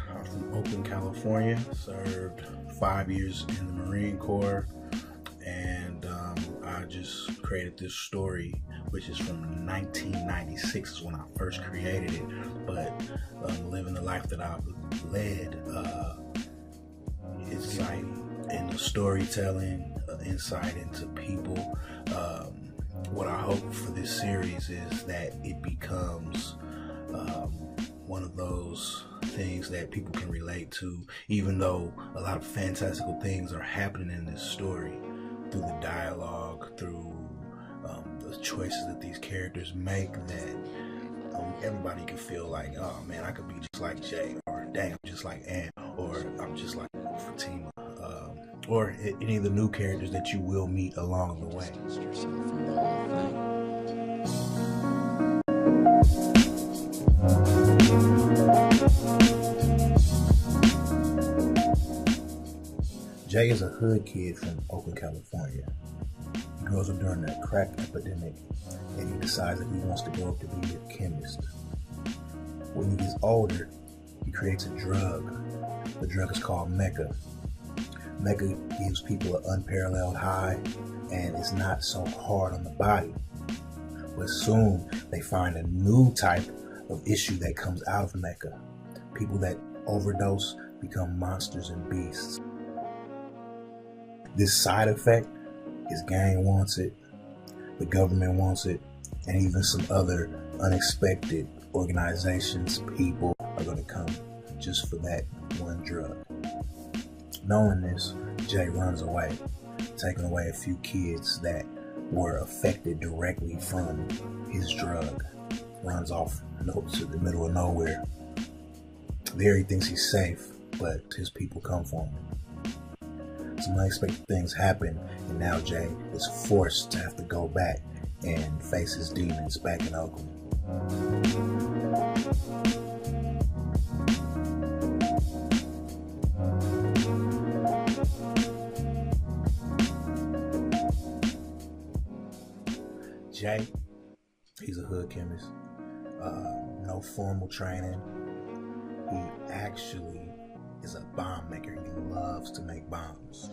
I'm from Oakland, California. Served 5 years in the Marine Corps, and I just created this story, which is from 1996 is when I first created it. But living the life that I've led, it's like in the storytelling, insight into people. What I hope for this series is that it becomes one of those things that people can relate to, even though a lot of fantastical things are happening in this story through the dialogue, through the choices that these characters make, that everybody can feel like, oh man, I could be just like Jay, or dang, I'm just like Ann, or I'm just like Fatima, or any of the new characters that you will meet along the way. Jay is a hood kid from Oakland, California. He grows up during the crack epidemic, and he decides that he wants to grow up to be a chemist. When he gets older, he creates a drug. The drug is called Mecca. Mecca gives people an unparalleled high, and it's not so hard on the body. But soon, they find a new type of issue that comes out of Mecca. People that overdose become monsters and beasts. This side effect, his gang wants it, the government wants it, and even some other unexpected organizations, people are going to come just for that one drug. Knowing this, Jay runs away, taking away a few kids that were affected directly from his drug. Runs off to the middle of nowhere. There he thinks he's safe, but his people come for him. Some unexpected things happen, and now Jay is forced to have to go back and face his demons back in Oakland. Jay, he's a hood chemist. No formal training. He actually is a bomb maker. He loves to make bombs.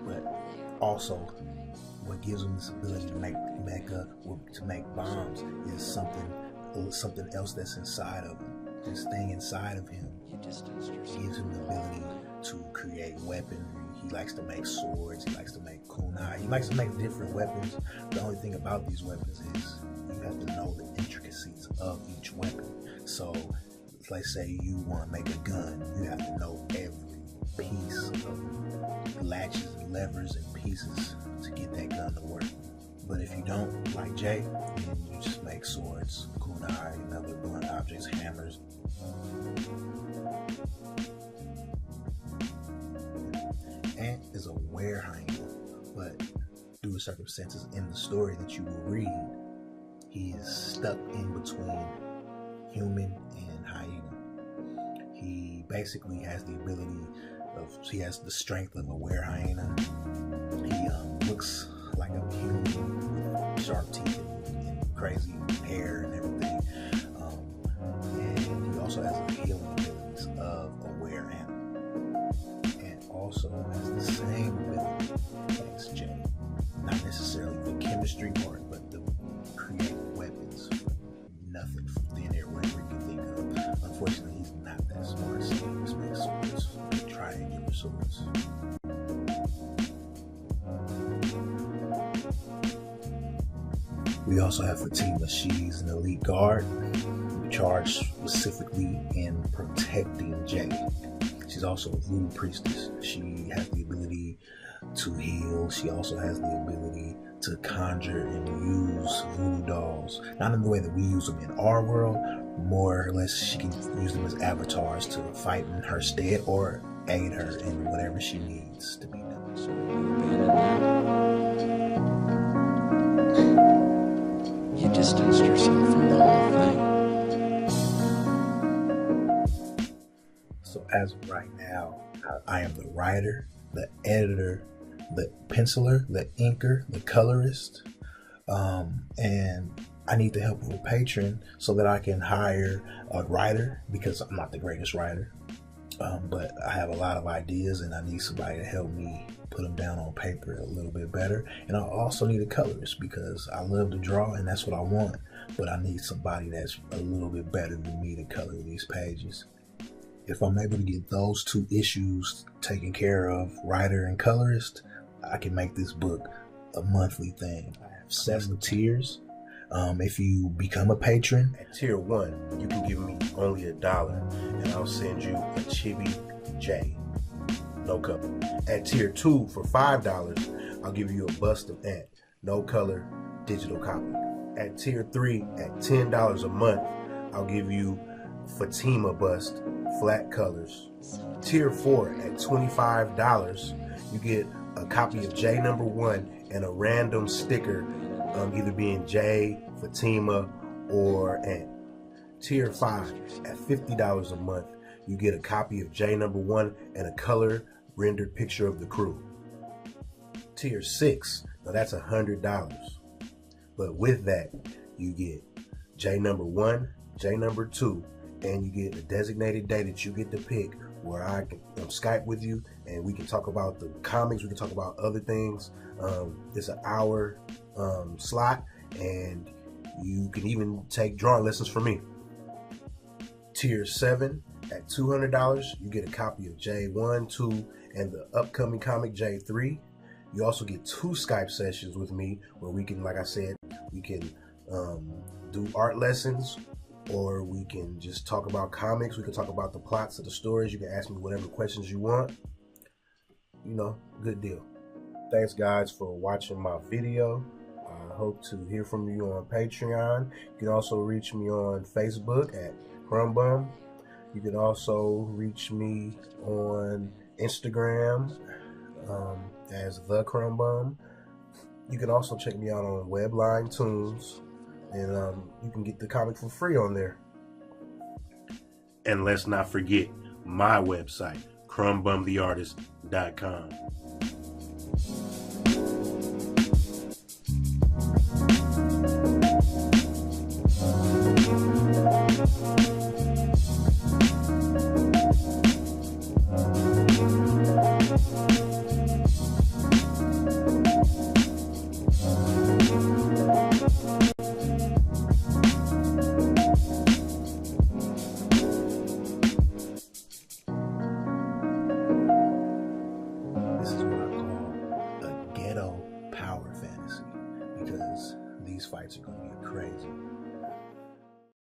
But also, what gives him this ability to make Mecca, to make bombs, is something else that's inside of him. This thing inside of him gives him the ability to create weaponry. He likes to make swords. He likes to make kunai. He likes to make different weapons. The only thing about these weapons is you have to know the intricacies of each weapon. So, let's say you want to make a gun, you have to know every piece of latches and levers and pieces to get that gun to work. But if you don't, like Jay, then you just make swords, kunai, and other blunt objects, hammers. Ant is a were-hyena, but due to circumstances in the story that you will read, he is stuck in between human and hyena. He basically has the ability he has the strength of a were-hyena. He looks like a human with sharp teeth and crazy hair and everything. And he also has the healing abilities of a were-animal. And also has the same ability as Jay. Not necessarily the chemistry part, but the create weapons from nothing, from thin air, whatever you can think of. Unfortunately, he's not that smart, so he just makes swords, triangular swords. We also have Fatima. She's an elite guard charged specifically in protecting Jay. She's also a voodoo priestess. She has the ability to heal. She also has the ability to conjure and use voodoo dolls. Not in the way that we use them in our world, more or less she can use them as avatars to fight in her stead or aid her in whatever she needs to be done. So you abandoned that? You distanced yourself from the whole thing? So as of right now, I am the writer, the editor, the penciler, the inker, the colorist, and I need the help of a patron so that I can hire a writer, because I'm not the greatest writer. But I have a lot of ideas and I need somebody to help me put them down on paper a little bit better. And I also need a colorist, because I love to draw and that's what I want. But I need somebody that's a little bit better than me to color these pages. If I'm able to get those two issues taken care of, writer and colorist, I can make this book a monthly thing. I have 7 tiers. If you become a patron at tier 1, you can give me only $1 and I'll send you a Chibi J, no cover. At tier 2 for $5, I'll give you a bust of Ant, no color, digital copy. At tier 3 at $10 a month, I'll give you Fatima bust, flat colors. Tier 4 at $25, you get a copy of J number 1 and a random sticker, either being J, Fatima, or Ant. Tier 5 at $50 a month, you get a copy of J number 1 and a color rendered picture of the crew. Tier 6, now that's $100. But with that, you get J number 1, J number 2, and you get a designated day that you get to pick where I can Skype with you and we can talk about the comics, we can talk about other things. It's an hour slot, and you can even take drawing lessons from me. Tier 7 at $200, you get a copy of J1, 2, and the upcoming comic J3. You also get 2 Skype sessions with me where we can, like I said, we can do art lessons, or we can just talk about comics. We can talk about the plots of the stories. You can ask me whatever questions you want. You know, good deal. Thanks guys for watching my video. I hope to hear from you on Patreon. You can also reach me on Facebook at Crumbbum. You can also reach me on Instagram as The Crumbbum. You can also check me out on Webline Tunes, and you can get the comic for free on there. And let's not forget my website, crumbbumtheartist.com. This is what I call a ghetto power fantasy, because these fights are going to get crazy.